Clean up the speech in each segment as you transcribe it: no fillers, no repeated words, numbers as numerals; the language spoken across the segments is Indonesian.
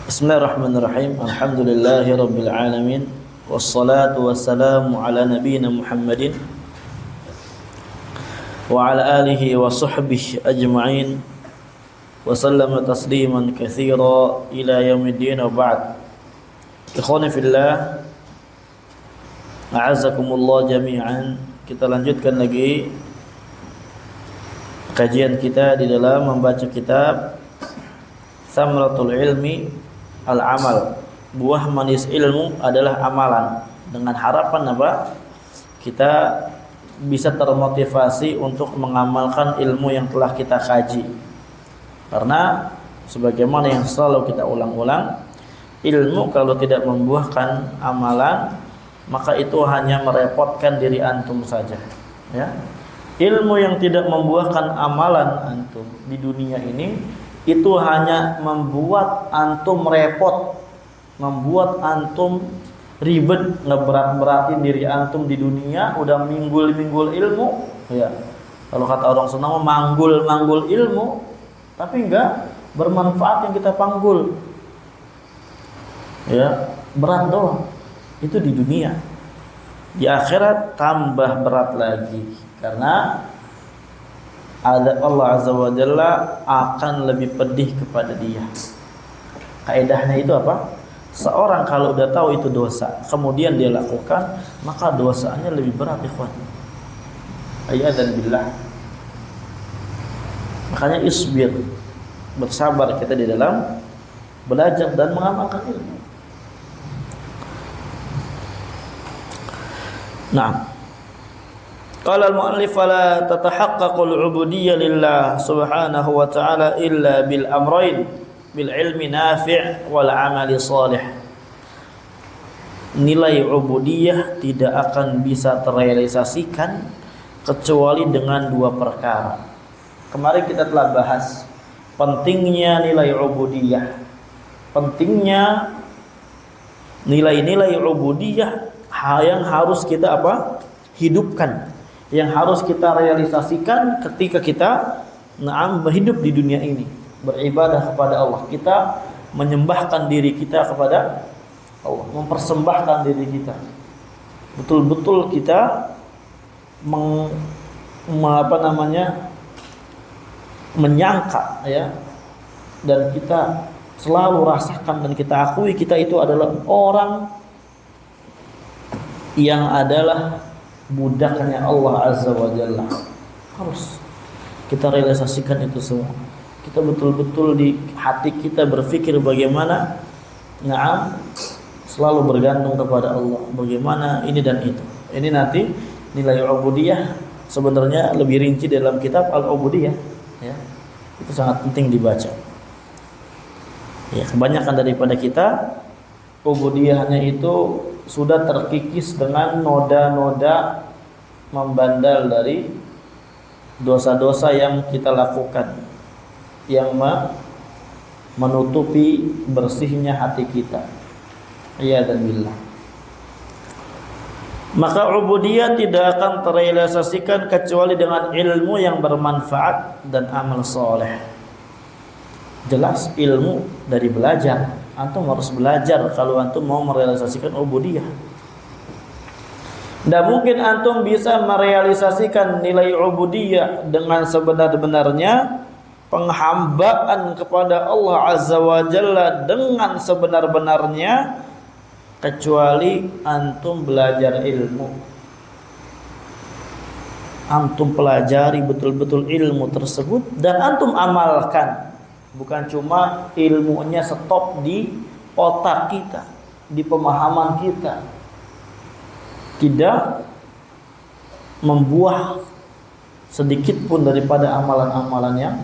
Bismillahirrahmanirrahim. Alhamdulillahirabbil alamin. Wassalatu wassalamu ala nabiyyina Muhammadin wa ala alihi wa sahbihi ajma'in. Wa sallama tasliman katsira ila yaumiddin wa ba'd. Ikhwani fillah, a'azzakumullah jami'an. Kita lanjutkan lagi kajian kita di dalam membaca kitab Samratul Ilmi Al-Amal. Buah manis ilmu adalah amalan. Dengan harapan apa? Kita bisa termotivasi untuk mengamalkan ilmu yang telah kita kaji. Karena sebagaimana yang selalu kita ulang-ulang, ilmu kalau tidak membuahkan amalan, maka itu hanya merepotkan diri antum saja, ya. Ilmu yang tidak membuahkan amalan antum di dunia ini, itu hanya membuat antum repot, membuat antum ribet, ngeberat-beratin diri antum di dunia. Udah minggul-minggul ilmu, ya. Kalau kata orang Sunda, manggul-manggul ilmu, tapi enggak bermanfaat yang kita panggul, ya. Berat doang. Itu di dunia. Di akhirat tambah berat lagi, karena Allah Azza wa Jalla akan lebih pedih kepada dia. Kaidahnya itu apa? Seorang kalau udah tahu itu dosa, kemudian dia lakukan, maka dosanya lebih berat, ikhwan. A'yadzan billah. Makanya isbir, bersabar kita di dalam belajar dan mengamalkan ilmu. Nah, qala al-mu'allif fala tatahaqqaqu al-'ubudiyyah lillah subhanahu wa ta'ala illa bil amrayn, bil ilmi nafi' wal 'amali shalih. Nilai ubudiyah tidak akan bisa terrealisasikan kecuali dengan dua perkara. Kemarin kita telah bahas pentingnya nilai ubudiyah, pentingnya nilai-nilai ubudiyah yang harus kita hidupkan, yang harus kita realisasikan ketika kita hidup di dunia ini, beribadah kepada Allah. Kita menyembahkan diri kita kepada Allah, mempersembahkan diri kita. Betul-betul kita menyangka, ya, dan kita selalu rasakan dan kita akui kita itu adalah orang yang adalah budaknya Allah Azza wa Jalla. Harus kita realisasikan itu semua. Kita betul-betul di hati kita berpikir bagaimana selalu bergantung kepada Allah, bagaimana ini dan itu. Ini nanti nilai ubudiyah sebenarnya lebih rinci dalam kitab Al-Ubudiyah, ya. Itu sangat penting dibaca. Ya, kebanyakan daripada kita ubudiyahnya itu sudah terkikis dengan noda-noda membandal dari dosa-dosa yang kita lakukan, yang menutupi bersihnya hati kita. A'yadzan billah. Maka ubudiyah tidak akan terrealisasikan kecuali dengan ilmu yang bermanfaat dan amal soleh. Jelas ilmu dari belajar. Antum harus belajar kalau antum mau merealisasikan ubudiyah. Tidak mungkin antum bisa merealisasikan nilai ubudiyah dengan sebenar-benarnya, penghambaan kepada Allah Azza wa Jalla dengan sebenar-benarnya, kecuali antum belajar ilmu. Antum pelajari betul-betul ilmu tersebut dan antum amalkan. Bukan cuma ilmunya stop di otak kita, di pemahaman kita, tidak membuah sedikit pun daripada amalan-amalan yang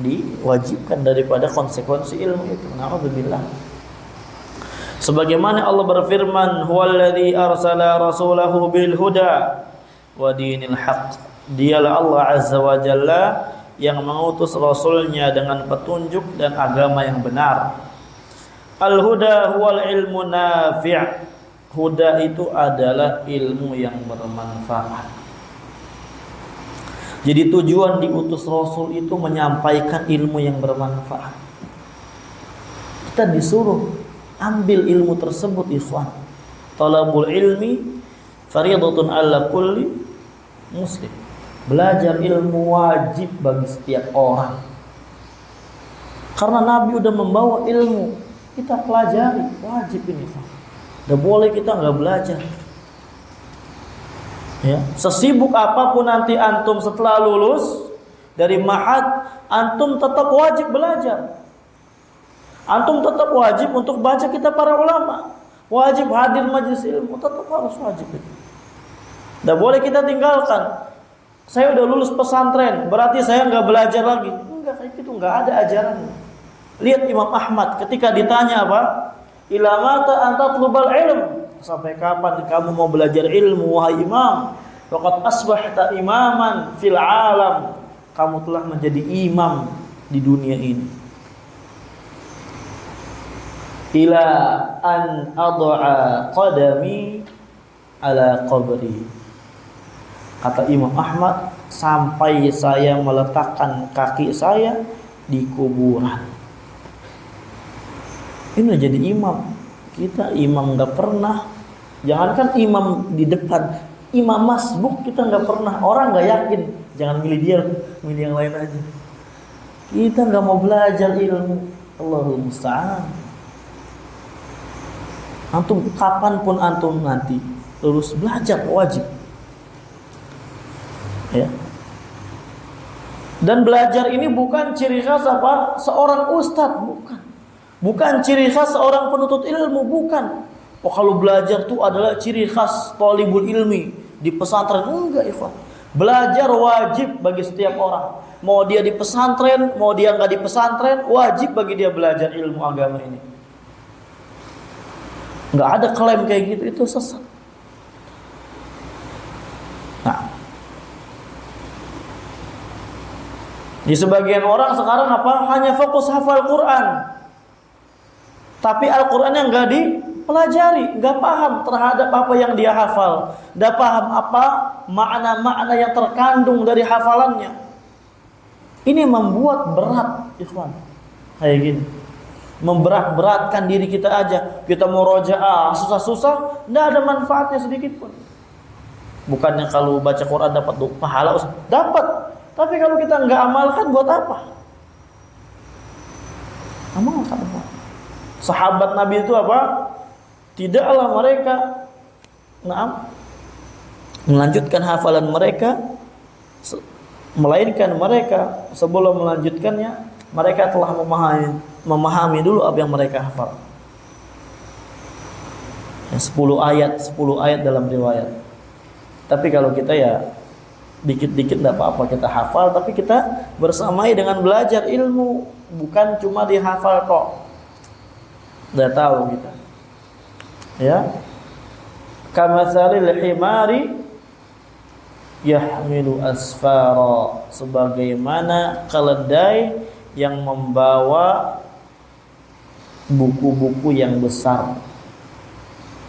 diwajibkan daripada konsekuensi ilmu itu. Na'udzubillah. Sebagaimana Allah berfirman, huwallazi arsala rasulahu bil huda wa dinil haqq. Dialah Allah Azza wa Jalla yang mengutus Rasulnya dengan petunjuk dan agama yang benar. Al-huda huwal ilmu nafi'. Huda itu adalah ilmu yang bermanfaat. Jadi tujuan diutus Rasul itu menyampaikan ilmu yang bermanfaat. Kita disuruh ambil ilmu tersebut, ikhwan. Talabul ilmi fardhatun 'ala kulli muslim. Belajar ilmu wajib bagi setiap orang. Karena Nabi udah membawa ilmu, kita pelajari, wajib ini. Tidak boleh kita nggak belajar. Ya, sesibuk apapun nanti antum setelah lulus dari ma'had, antum tetap wajib belajar. Antum tetap wajib untuk baca kitab para ulama. Wajib hadir majelis ilmu, tetap harus wajib. Tidak boleh kita tinggalkan. Saya udah lulus pesantren, berarti saya nggak belajar lagi. Enggak, kayak gitu, nggak ada ajarannya. Lihat Imam Ahmad ketika ditanya apa? Ila mata anta tlubal ilm? Sampai kapan kamu mau belajar ilmu, wahai imam? Faqad asbahta imaman fil alam. Kamu telah menjadi imam di dunia ini. Ila an ad'a qadami ala qabri. Kata Imam Ahmad, sampai saya meletakkan kaki saya di kuburan. Ini jadi imam. Kita imam nggak pernah. Jangankan imam di depan, imam masbuk kita nggak pernah. Orang nggak yakin. Jangan milih dia, milih yang lain aja. Kita nggak mau belajar ilmu. Allahul musta'an. Antum kapanpun antum nanti lulus belajar wajib. Ya. Dan belajar ini bukan ciri khas apa? Seorang ustadz, bukan. Bukan ciri khas seorang penuntut ilmu, bukan. Oh, kalau belajar itu adalah ciri khas thalibul ilmi di pesantren, enggak, ikhwan. Belajar wajib bagi setiap orang. Mau dia di pesantren, mau dia enggak di pesantren, wajib bagi dia belajar ilmu agama ini. Enggak ada klaim kayak gitu, itu sesat. Nah, di sebagian orang sekarang apa? Hanya fokus hafal Quran. Tapi Al-Quran yang nggak dipelajari, nggak paham terhadap apa yang dia hafal, nggak paham apa makna-makna yang terkandung dari hafalannya. Ini membuat berat, ikhwan. Kayak gini, memberat-beratkan diri kita aja. Kita mau rojaah susah-susah, nggak ada manfaatnya sedikit pun. Bukannya kalau baca Quran dapat pahala, dapat. Tapi kalau kita nggak amalkan, buat apa? Amalkan apa? Sahabat Nabi itu apa? Tidaklah mereka melanjutkan hafalan mereka, melainkan mereka sebelum melanjutkannya, mereka telah memahami dulu apa yang mereka hafal. 10 ayat dalam riwayat. Tapi kalau kita ya dikit-dikit tidak apa-apa kita hafal, tapi kita bersamai dengan belajar ilmu, bukan cuma dihafal kok. Udah tahu kita. Ya. Kamatsalil himari yahmilu asfara, sebagaimana keledai yang membawa buku-buku yang besar.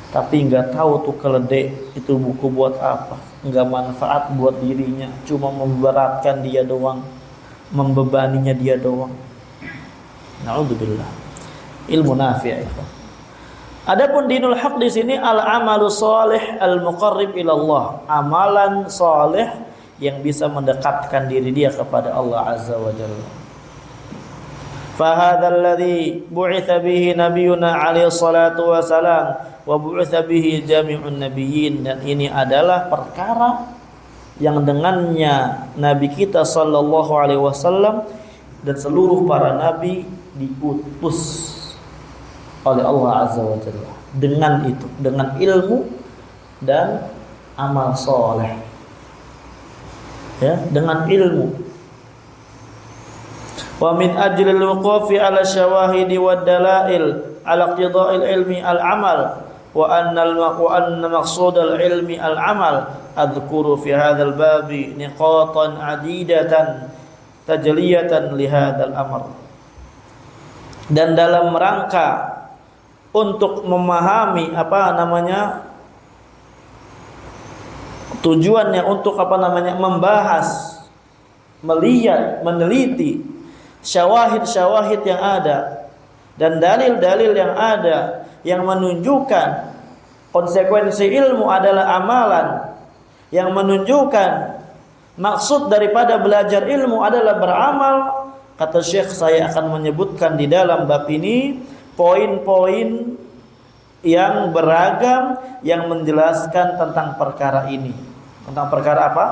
Tapi enggak tahu tuh keledai itu buku buat apa. Enggak manfaat buat dirinya, cuma memberatkan dia doang, membebaninya dia doang. Na'udzubillah. Ilmu nafi'. Adapun dinul haq di sini al-amalu shalih al-muqarrib ila Allah, amalan saleh yang bisa mendekatkan diri dia kepada Allah Azza wa Jalla. Fa hadzal ladzi bu'itsa bihi nabiyuna alaihi salatu wasalam wa bu'itsa bihi jami'un nabiyyin, dan ini adalah perkara yang dengannya nabi kita sallallahu alaihi wasallam dan seluruh para nabi diutus oleh Allah Azza wa Jalla. Dengan itu, dengan ilmu dan amal soleh. Ya, dengan ilmu. Wa min ajlil wuqufi ala syawahidi wad dalail ala iqtida'il ilmi al amal wa anna maqsudal ilmi al amal. Adhkuru fi hadzal babi niqatan adidatan tajliyatan li hadzal amr. Dan dalam rangka untuk memahami tujuannya untuk membahas, melihat, meneliti syawahid-syawahid yang ada dan dalil-dalil yang ada yang menunjukkan konsekuensi ilmu adalah amalan, yang menunjukkan maksud daripada belajar ilmu adalah beramal, kata Syekh, saya akan menyebutkan di dalam bab ini poin-poin yang beragam yang menjelaskan tentang perkara ini. Tentang perkara apa?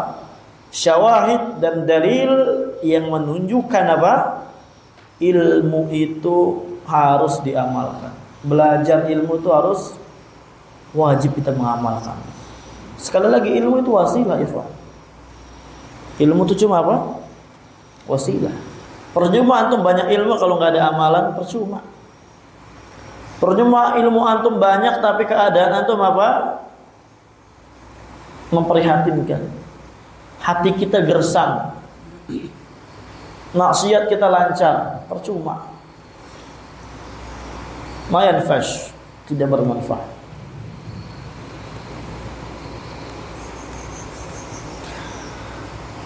Syawahid dan dalil yang menunjukkan apa? Ilmu itu harus diamalkan. Belajar ilmu itu harus wajib kita mengamalkan. Sekali lagi, ilmu itu wasilah, ikhwan. Ilmu itu cuma apa? Wasilah. Percuma antum banyak ilmu kalau nggak ada amalan, percuma. Percuma ilmu antum banyak tapi keadaan antum apa? Memprihatinkan. Hati kita gersang. Maksiat kita lancar, percuma. Mayan fash, tidak bermanfaat.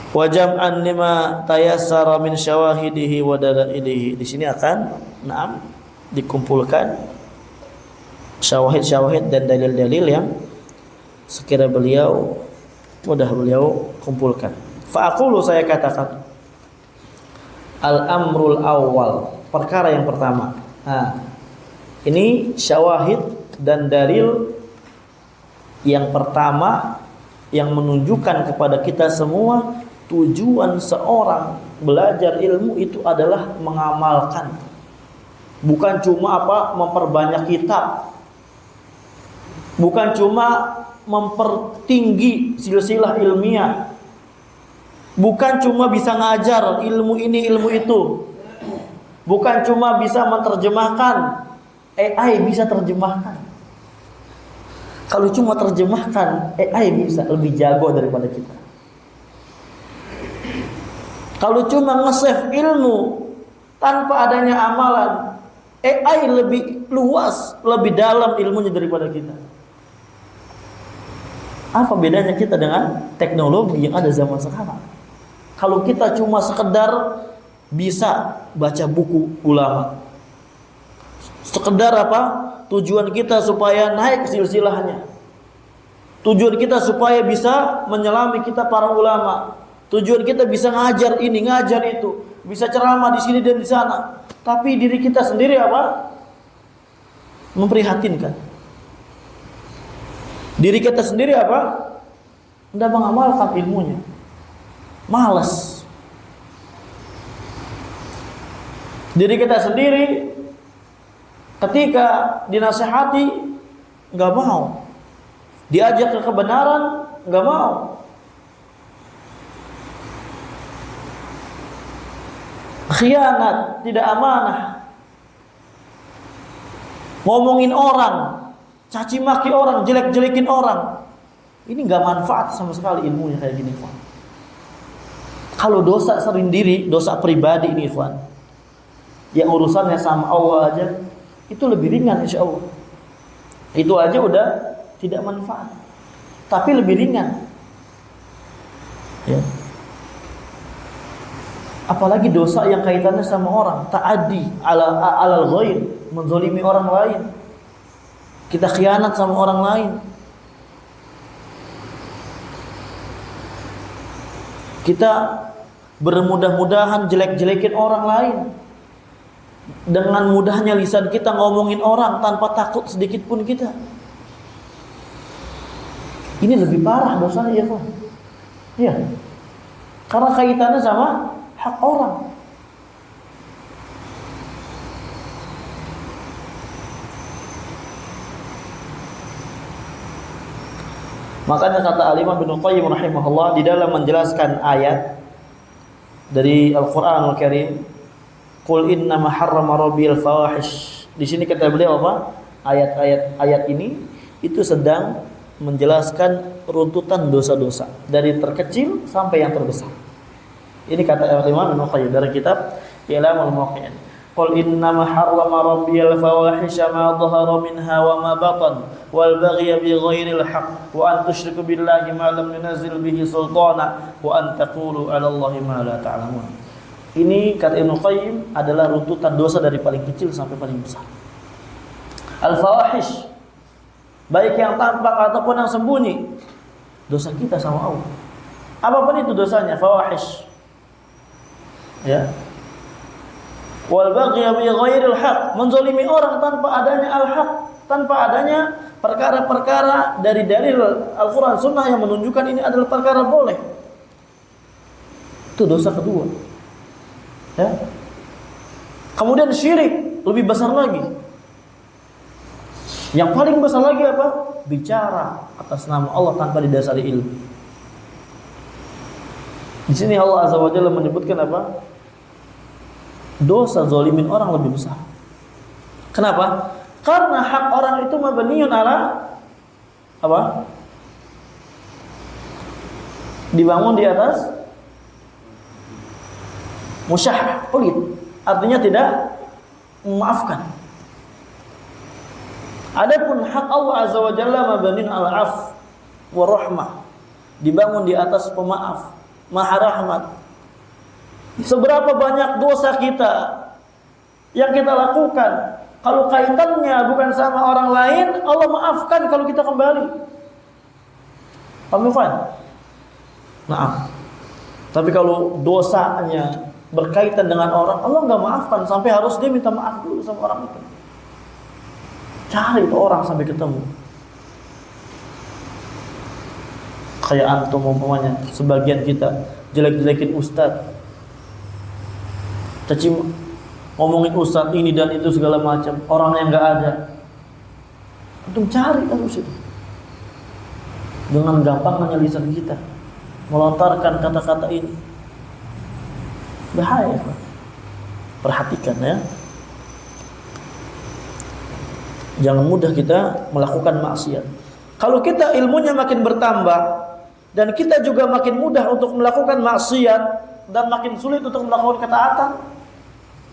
Wajam'an lima tayassara min syawahidihi wa dalailihi. Di sini akan dikumpulkan syawahid-syawahid dan dalil-dalil yang sekira mudah beliau kumpulkan. Fa'aqulu, saya katakan, al-amrul awal, perkara yang pertama. Ini syawahid dan dalil yang pertama yang menunjukkan kepada kita semua tujuan seorang belajar ilmu itu adalah mengamalkan. Bukan cuma memperbanyak kitab. Bukan cuma mempertinggi silsilah ilmiah. Bukan cuma bisa ngajar ilmu ini ilmu itu. Bukan cuma bisa menerjemahkan. AI bisa terjemahkan. Kalau cuma terjemahkan, AI bisa lebih jago daripada kita. Kalau cuma nge-save ilmu tanpa adanya amalan, AI lebih luas, lebih dalam ilmunya daripada kita. Apa bedanya kita dengan teknologi yang ada zaman sekarang? Kalau kita cuma sekedar bisa baca buku ulama, sekedar tujuan kita supaya naik silsilahnya, tujuan kita supaya bisa menyelami kita para ulama, tujuan kita bisa ngajar ini, ngajar itu, bisa ceramah di sini dan di sana. Tapi diri kita sendiri memprihatinkan. Diri kita sendiri tidak mengamalkan ilmunya. Malas. Diri kita sendiri ketika dinasihati nggak mau, diajak ke kebenaran nggak mau, khianat, tidak amanah, ngomongin orang, caci maki orang, jelek-jelekin orang. Ini nggak manfaat sama sekali ilmunya kayak gini, Ikhwan. Kalau dosa sendiri, dosa pribadi ini, Ikhwan, yang urusannya sama Allah aja, itu lebih ringan insya Allah. Itu aja udah tidak manfaat, tapi lebih ringan, ya. Apalagi dosa yang kaitannya sama orang, ta'addi alal ghair, menzalimi orang lain, kita khianat sama orang lain, kita bermudah-mudahan jelek-jelekin orang lain. Dengan mudahnya lisan kita ngomongin orang tanpa takut sedikit pun kita. Ini lebih parah dosanya, ya Pak. Iya. Karena kaitannya sama hak orang. Makanya kata Al-Imam Ibnu Qayyim rahimahullah di dalam menjelaskan ayat dari Al-Qur'anul Karim, qul innama harrama rabbiyal fawahish. Di sini kata beliau ayat ini itu sedang menjelaskan runtutan dosa-dosa dari terkecil sampai yang terbesar. Ini kata Imam Ibnu Qayyim dari kitab I'lamul Muwaqqi'in. Qul innama harrama rabbiyal fawahisha ma dhahara minha wa ma batan wal baghya bighairil haqq wa an tusyriku billahi ma lam yunzil bihi sultana wa an taqulu 'ala Allahi ma la ta'lamun. Ini kata Ibnu Qayyim adalah runtutan dosa dari paling kecil sampai paling besar. Al-fawahish, baik yang tampak ataupun yang sembunyi, dosa kita sama Allah. Apapun itu dosanya, fawahish. Ya. Wal baghy bi ghairil haq, menzalimi orang tanpa adanya al-haq, tanpa adanya perkara-perkara dari dalil Al-Qur'an Sunnah yang menunjukkan ini adalah perkara boleh. Itu dosa kedua. Ya. Kemudian syirik lebih besar lagi. Yang paling besar lagi apa? Bicara atas nama Allah tanpa didasari ilmu. Di sini Allah Azza wa Jalla menyebutkan apa? Dosa zalimin orang lebih besar. Kenapa? Karena hak orang itu mabniun ala apa? Dibangun di atas musyah, pelit. Artinya tidak memaafkan. Adapun hak Allah Azza wa Jalla mabniun ala af wa rahmah, dibangun di atas pemaaf, Maha Rahmat. Seberapa banyak dosa kita yang kita lakukan, kalau kaitannya bukan sama orang lain, Allah maafkan kalau kita kembali. Paham? Maaf. Tapi kalau dosanya berkaitan dengan orang, Allah nggak maafkan sampai harus dia minta maaf dulu sama orang itu. Cari itu orang sampai ketemu. Kayak antum umpamanya, sebagian kita jelek-jelekin ustaz, caci ngomongin ustaz ini dan itu segala macam, orang yang nggak ada. Antum cari harus itu. Dengan gampangnya lisan kita melontarkan kata-kata ini, bahaya. Perhatikan ya. Jangan mudah kita melakukan maksiat. Kalau kita ilmunya makin bertambah dan kita juga makin mudah untuk melakukan maksiat dan makin sulit untuk melakukan ketaatan,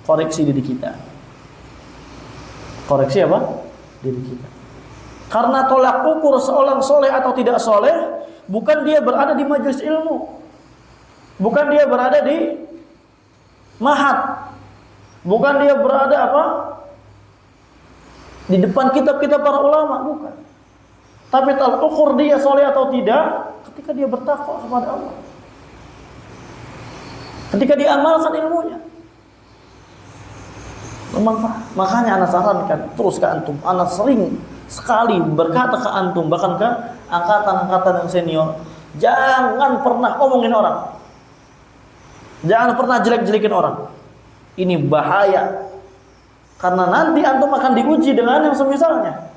koreksi diri kita. Koreksi apa? Diri kita. Karena tolak ukur seorang soleh atau tidak soleh bukan dia berada di majelis ilmu, bukan dia berada di mahat, bukan dia berada apa? Di depan kitab-kitab para ulama, bukan. Tapi tolak ukur dia soleh atau tidak ketika dia bertakwa kepada Allah, ketika dia amalkan ilmunya, bermanfaat. Makanya anak sarankan terus ke antum. Anak sering sekali berkata ke antum, bahkan ke angkatan-angkatan yang senior, jangan pernah omongin orang, jangan pernah jelek-jelekin orang. Ini bahaya. Karena nanti antum akan diuji dengan yang semisalnya.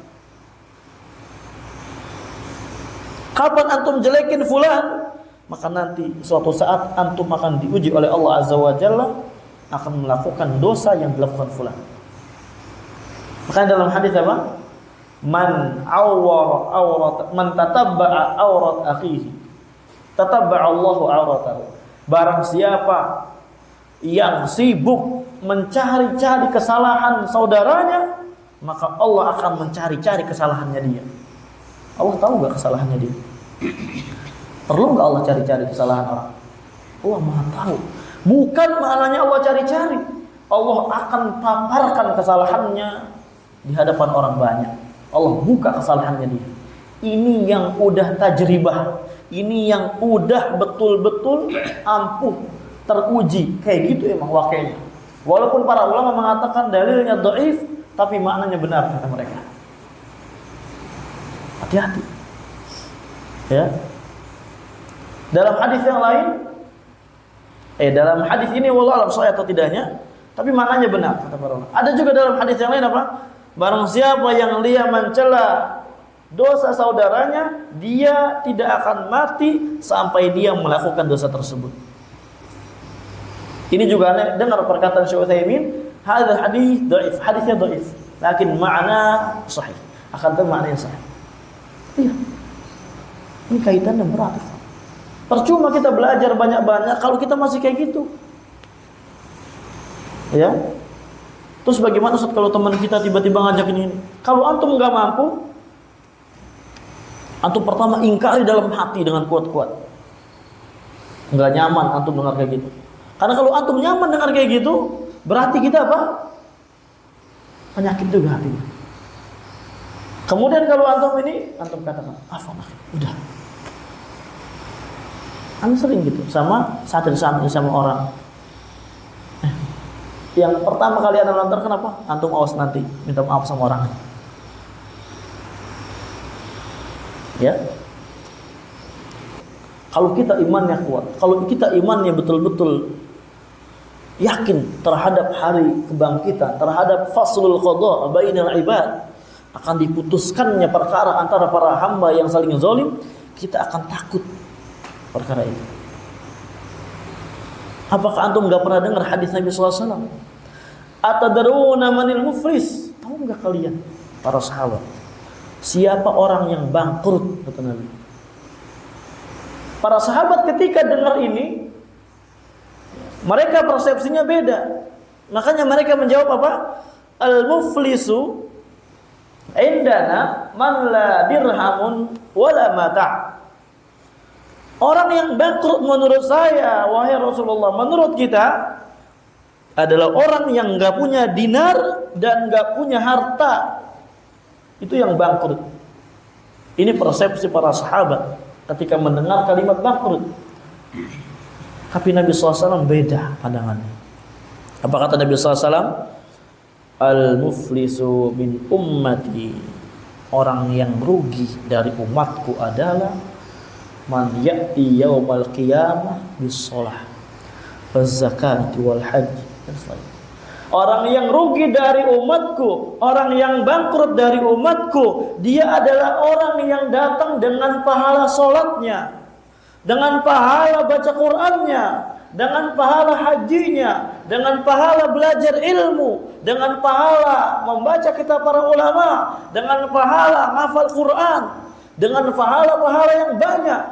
Kapan antum jelekin fulan, maka nanti suatu saat antum akan diuji oleh Allah Azza wa Jalla akan melakukan dosa yang dilakukan fulan. Maka dalam hadis apa? Man awwara awrat, man tatabba'a awrat akhihi, tatabba'a Allahu awratahu. Barang siapa yang sibuk mencari-cari kesalahan saudaranya, maka Allah akan mencari-cari kesalahannya dia. Allah tahu gak kesalahannya dia? Perlu gak Allah cari-cari kesalahan orang? Allah Maha tahu. Bukan maknanya Allah cari-cari, Allah akan paparkan kesalahannya di hadapan orang banyak. Allah buka kesalahannya dia. Ini yang udah tajribah, ini yang udah betul-betul ampuh, teruji. Kayak gitu emang wakilnya. Walaupun para ulama mengatakan dalilnya dhaif, tapi maknanya benar kata mereka. Hati-hati. Ya. Dalam hadis yang lain, dalam hadis ini wallahu alam sahih atau tidaknya, tapi maknanya benar kata para ulama. Ada juga dalam hadis yang lain apa? Barang siapa yang dia mencela dosa saudaranya, dia tidak akan mati sampai dia melakukan dosa tersebut. Ini juga aneh dengar perkataan Syekh Utsaimin, hadis hadis dhaif, hadisnya dhaif, lakin makna sahih. Akan tetapi maknanya sahih. Iya. Ini kaitannya berat. Percuma kita belajar banyak-banyak kalau kita masih kayak gitu. Ya. Terus bagaimana Ustaz kalau teman kita tiba-tiba ngajakin ini? Kalau antum enggak mampu, antum pertama ingkari dalam hati dengan kuat-kuat. Enggak nyaman antum dengar kayak gitu. Karena kalau antum nyaman dengar kayak gitu, berarti kita apa? Penyakit juga hatinya. Kemudian kalau antum katakan, afwan, udah. Antum sering gitu sama santri-santri sama orang. Yang pertama kali antum lontar kenapa? Antum awas nanti minta maaf sama orang. Ya. Kalau kita imannya kuat, kalau kita imannya betul-betul yakin terhadap hari kebangkitan, terhadap faslul qada bainal ibad, akan diputuskannya perkara antara para hamba yang saling zalim, kita akan takut perkara itu. Apakah antum enggak pernah dengar hadis Nabi sallallahu alaihi wasallam? Atadruna manil muflis? Tahu enggak kalian para sahabat, siapa orang yang bangkrut, kata Nabi. Para sahabat ketika dengar ini, mereka persepsinya beda. Makanya mereka menjawab apa? Al-muflisu indana man la dirhamun wala mata'. Orang yang bangkrut menurut saya, wahai Rasulullah, menurut kita adalah orang yang enggak punya dinar dan enggak punya harta. Itu yang bangkrut. Ini persepsi para sahabat ketika mendengar kalimat bangkrut. Tapi Nabi SAW beda pandangannya. Apa kata Nabi SAW? Al-muflisu min ummati, orang yang rugi dari umatku adalah man ya'ti yaumal qiyamah bis-shalah waz-zakati wal hajj. Orang yang rugi dari umatku, orang yang bangkrut dari umatku, dia adalah orang yang datang dengan pahala sholatnya, dengan pahala baca Qur'annya, dengan pahala hajinya, dengan pahala belajar ilmu, dengan pahala membaca kitab para ulama, dengan pahala hafal Qur'an, dengan pahala-pahala yang banyak.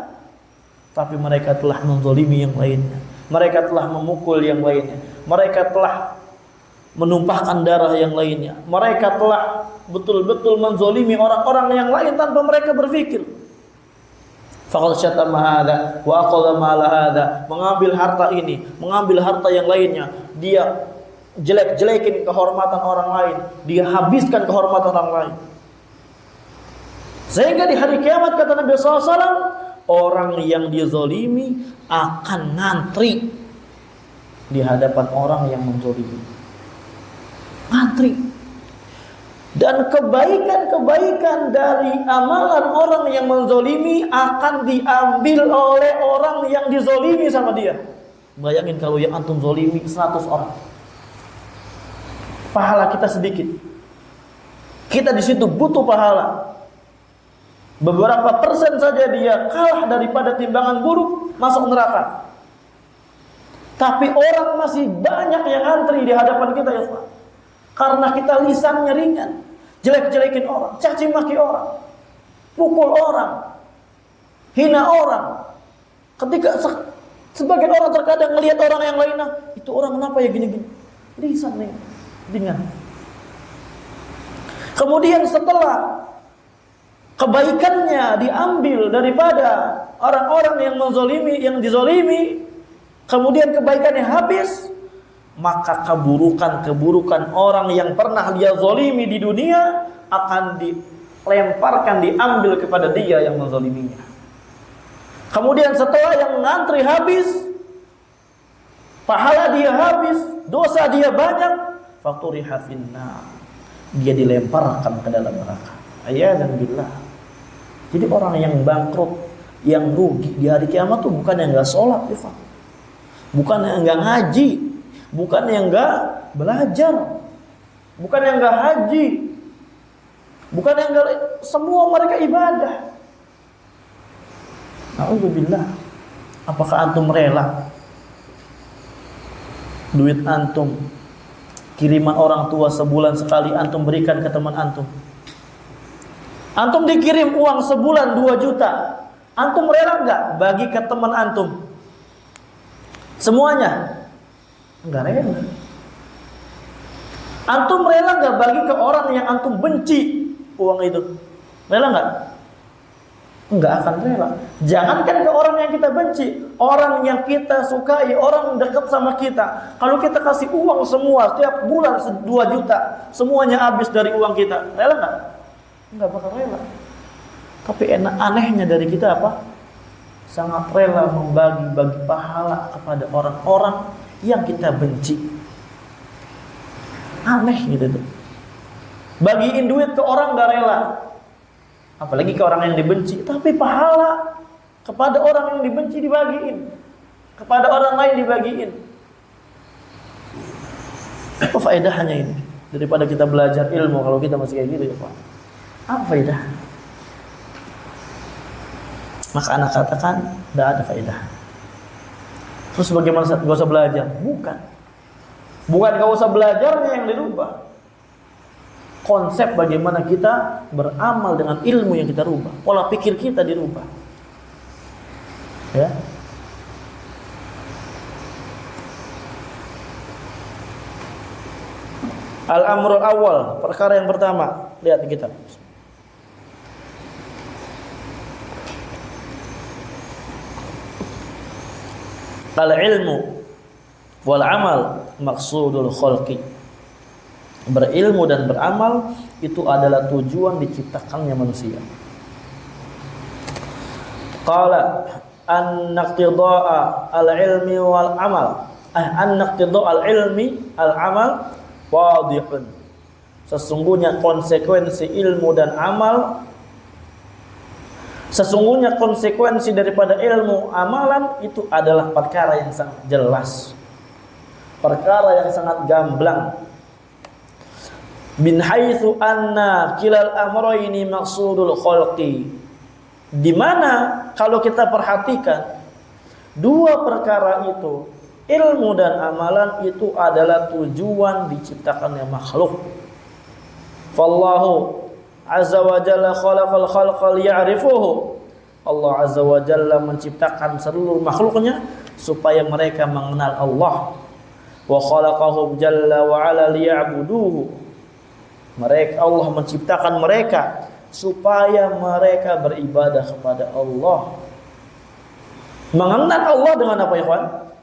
Tapi mereka telah menzalimi yang lainnya, mereka telah memukul yang lainnya, mereka telah menumpahkan darah yang lainnya, mereka telah betul-betul menzalimi orang-orang yang lain tanpa mereka berpikir. Faqad syatama hadza wa aqala ma hadza, mengambil harta ini, mengambil harta yang lainnya, dia jelek-jelekin kehormatan orang lain, dia habiskan kehormatan orang lain. Sehingga di hari kiamat kata Nabi SAW, orang yang dizalimi akan ngantri di hadapan orang yang menzalimi. Ngantri. Dan kebaikan-kebaikan dari amalan orang yang menzalimi akan diambil oleh orang yang dizalimi sama dia. Bayangin kalau yang antum zalimi 100 orang, pahala kita sedikit, kita di situ butuh pahala. Beberapa persen saja dia kalah daripada timbangan buruk masuk neraka. Tapi orang masih banyak yang antri di hadapan kita, ya Pak. Karena kita lisannya ringan, jelek-jelekin orang, caci maki orang, pukul orang, hina orang. Ketika sebagian orang terkadang melihat orang yang lainnya, itu orang kenapa ya gini-gini? Lisannya ringan. Kemudian setelah kebaikannya diambil daripada orang-orang yang menzalimi, yang dizalimi, kemudian kebaikannya habis, maka keburukan-keburukan orang yang pernah dia zalimi di dunia akan dilemparkan, diambil kepada dia yang menzaliminya. Kemudian setelah yang ngantri habis, pahala dia habis, dosa dia banyak, faturiha finnar, dia dilemparkan ke dalam neraka. A'yadzan billah. Jadi orang yang bangkrut, yang rugi di hari kiamat itu bukan yang enggak sholat, bukan yang enggak ngaji, bukan yang enggak belajar, bukan yang enggak haji, bukan yang enggak, semua mereka ibadah. Na'udzubillah. Apakah antum rela duit antum, kiriman orang tua sebulan sekali antum berikan ke teman antum? Antum dikirim uang sebulan 2 juta, antum rela enggak bagi ke teman antum semuanya? Enggak rela. Antum rela enggak bagi ke orang yang antum benci uang itu? Rela enggak? Enggak akan rela. Jangankan ke orang yang kita benci, orang yang kita sukai, orang dekat sama kita. Kalau kita kasih uang semua setiap bulan 2 juta, semuanya habis dari uang kita, rela enggak? Enggak bakal rela. Tapi anehnya dari kita apa? Sangat rela membagi-bagi pahala kepada orang-orang yang kita benci. Aneh gitu tuh. Bagiin duit ke orang enggak rela. Apalagi ke orang yang dibenci, tapi pahala kepada orang yang dibenci dibagiin, kepada orang lain dibagiin. Apa faedahnya ini? Daripada kita belajar ilmu kalau kita masih kayak gitu ya Pak. Apa faedah? Maka anak katakan tidak ada faedah. Terus bagaimana gak usah belajar? Bukan gak usah belajarnya yang dirubah. Konsep bagaimana kita beramal dengan ilmu yang kita rubah, pola pikir kita dirubah. Ya. Al-amrul awal, perkara yang pertama, lihat di kitab. Al-ilmu wal amal maqsudul khalqi. Berilmu dan beramal itu adalah tujuan diciptakannya manusia. Qala an-naqtida'a al-ilmi wal amal. An-naqtida'a al-ilmi al-amal wadihun. Sesungguhnya konsekuensi ilmu dan amal, sesungguhnya konsekuensi daripada ilmu amalan itu adalah perkara yang sangat jelas, perkara yang sangat gamblang. Min haitsu anna kilal amrayni maqsudul khalqi. Di mana kalau kita perhatikan dua perkara itu, ilmu dan amalan itu adalah tujuan diciptakannya makhluk. Fallahu azza wa jalla khalaqal khalqa liya'rifuhu. Allah azza wa jalla menciptakan seluruh makhluknya supaya mereka mengenal Allah. Wa khalaqahum jalla wa ala liya'buduhu. Mereka, Allah menciptakan mereka supaya mereka beribadah kepada Allah. Mengenal Allah dengan apa ya kawan?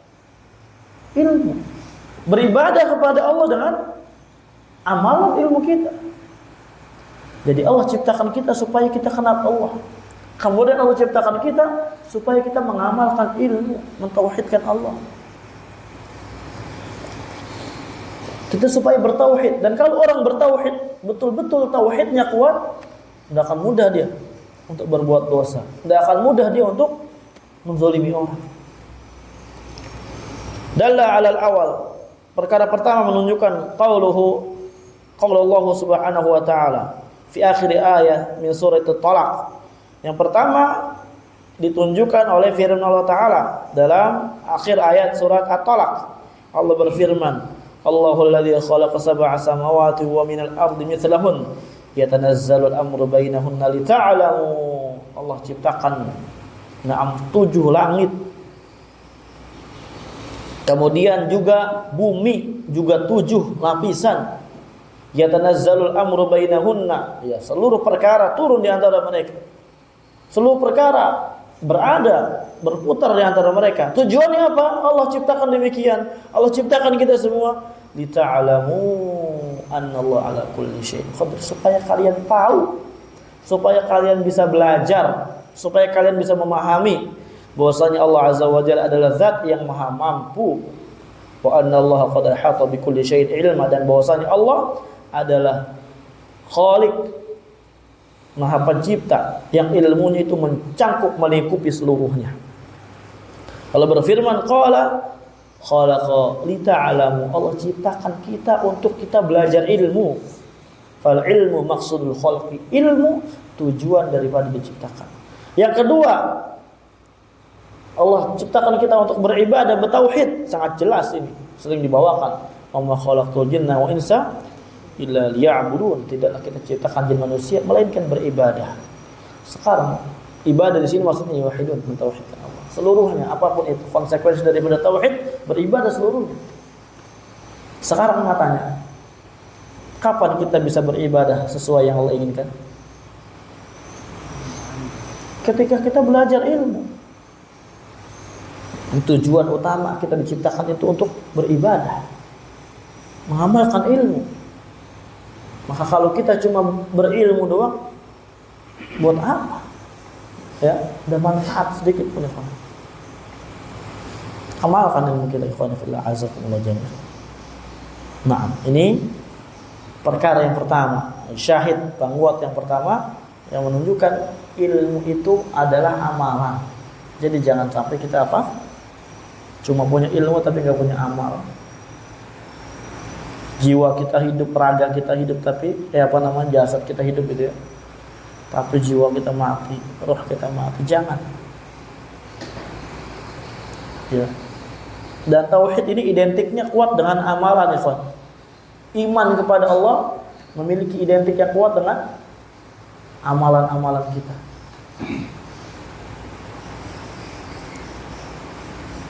Ilmu. Beribadah kepada Allah dengan amalan ilmu kita. Jadi Allah ciptakan kita supaya kita kenal Allah. Kemudian Allah ciptakan kita supaya kita mengamalkan ilmu, mentauhidkan Allah. Kita supaya bertauhid, dan kalau orang bertauhid, betul-betul tauhidnya kuat, tidak akan mudah dia untuk berbuat dosa, tidak akan mudah dia untuk menzalimi orang. Dalla 'alal awal. Perkara pertama menunjukkan qaulullah subhanahu wa ta'ala fi akhir ayat min surat At-Talaq. Yang pertama ditunjukkan oleh firman Allah Ta'ala dalam akhir ayat surat At-Talaq. Allah berfirman, Allahul ladzi khalaqa sab'a samawati wa minal ardi mithlahun yatanazzalu al-amru bainahunna lita'lamu. Allah ciptakan 7 langit. Kemudian juga bumi juga 7 lapisan. Yatanazzalul amru bainahunna. Ya, seluruh perkara turun di antara mereka. Seluruh perkara berputar di antara mereka. Tujuannya apa? Allah ciptakan demikian. Allah ciptakan kita semua lita'lamu annallaha ala kulli syai'in qadir, supaya kalian tahu, supaya kalian bisa belajar, supaya kalian bisa memahami bahwasanya Allah azza wa jalla adalah zat yang maha mampu. Wa annallaha qad ahata bi kulli syai'in ilma, dan bahwasanya Allah adalah Khaliq, maha pencipta yang ilmunya itu mencangkup melingkupi seluruhnya. Allah berfirman, qala khalaqa lita'lamu. Allah ciptakan kita untuk kita belajar ilmu. Fal ilmu maqsudul khalqi. Ilmu tujuan daripada diciptakan. Yang kedua, Allah ciptakan kita untuk beribadah, bertauhid. Sangat jelas ini, sering dibawakan. Wa ma khalaqtul jinna wa insa illa liya'budun. Tidaklah kita ciptakan jin manusia melainkan beribadah. Sekarang ibadah di sini maksudnya wahidun, mentauhidkan Allah seluruhnya, apapun itu konsekuensi daripada tauhid, beribadah seluruhnya. Sekarang matanya, kapan kita bisa beribadah sesuai yang Allah inginkan? ketika kita belajar ilmu. Tujuan utama kita diciptakan itu untuk beribadah, mengamalkan ilmu. Maka kalau kita cuma berilmu doang, buat apa? Ya, ada manfaat sedikit pun ya. Amalkan ilmu kita, ikhwan fillah, azakumullah jami'an. Nah, ini perkara yang pertama, syahid penguat yang pertama yang menunjukkan ilmu itu adalah amalan. Jadi jangan sampai kita apa? Cuma punya ilmu tapi nggak punya amal. Jiwa kita hidup, raga kita hidup, tapi jasad kita hidup gitu ya. Tapi jiwa kita mati, roh kita mati. Jangan. Ya. Dan tauhid ini identiknya kuat dengan amalan, ikhwan. Iman kepada Allah memiliki identik yang kuat dengan amalan-amalan kita.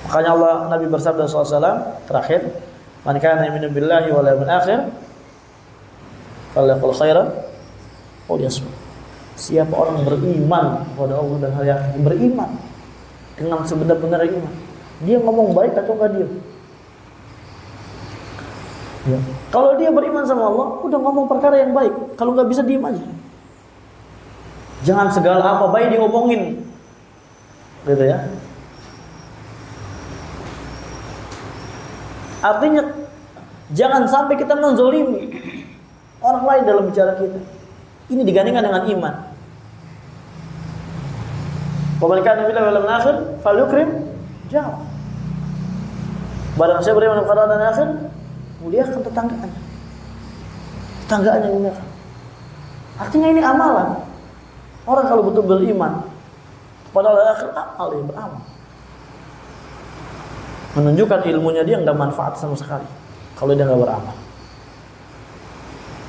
Makanya Allah, Nabi bersabda SAW terakhir, "Man kana yu'minu billahi wal yawmil akhir falyaqul khairan aw liyasmut." Siapa orang beriman kepada Allah dan hari akhir, beriman dengan sebenar-benar iman, dia ngomong baik atau enggak dia? Ya. Kalau dia beriman sama Allah, udah ngomong perkara yang baik. Kalau nggak bisa diem aja. Jangan segala apa baik diomongin, gitu ya. Artinya jangan sampai kita menzolimi orang lain dalam bicara kita. Ini digandingkan dengan iman. Pemilikan Nabi dalam akhir, falyukrim jauh. Barang siapa beriman kepada dan akhir, muliakan tetangganya. Tetangganya muliakan. Artinya ini amalan. Orang kalau betul beriman kepada akhir, amal dia beramal. Menunjukkan ilmunya dia enggak manfaat sama sekali kalau dia enggak beramal.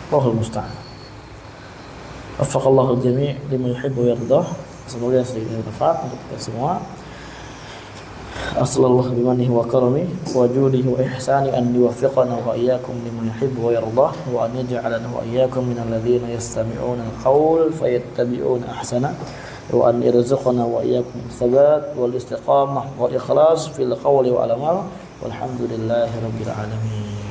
Allahul musta'an. Waffaqallahu al-jami' liman yuhibbu wa yardah. Semoga sedikit manfaat untuk kita semua. Assalamualaikum bimanihi wa karamihi wa judihi wa ihsani an yuwaffiqana wa iyyakum liman yuhibbu wa yardah wa an yaj'alana wa iyyakum minal ladzina yastami'una al-qawl fayattabi'una ahsana. وأن يرزقنا وإياكم الثبات والاستقامة والإخلاص في القول والعمل والحمد لله رب العالمين.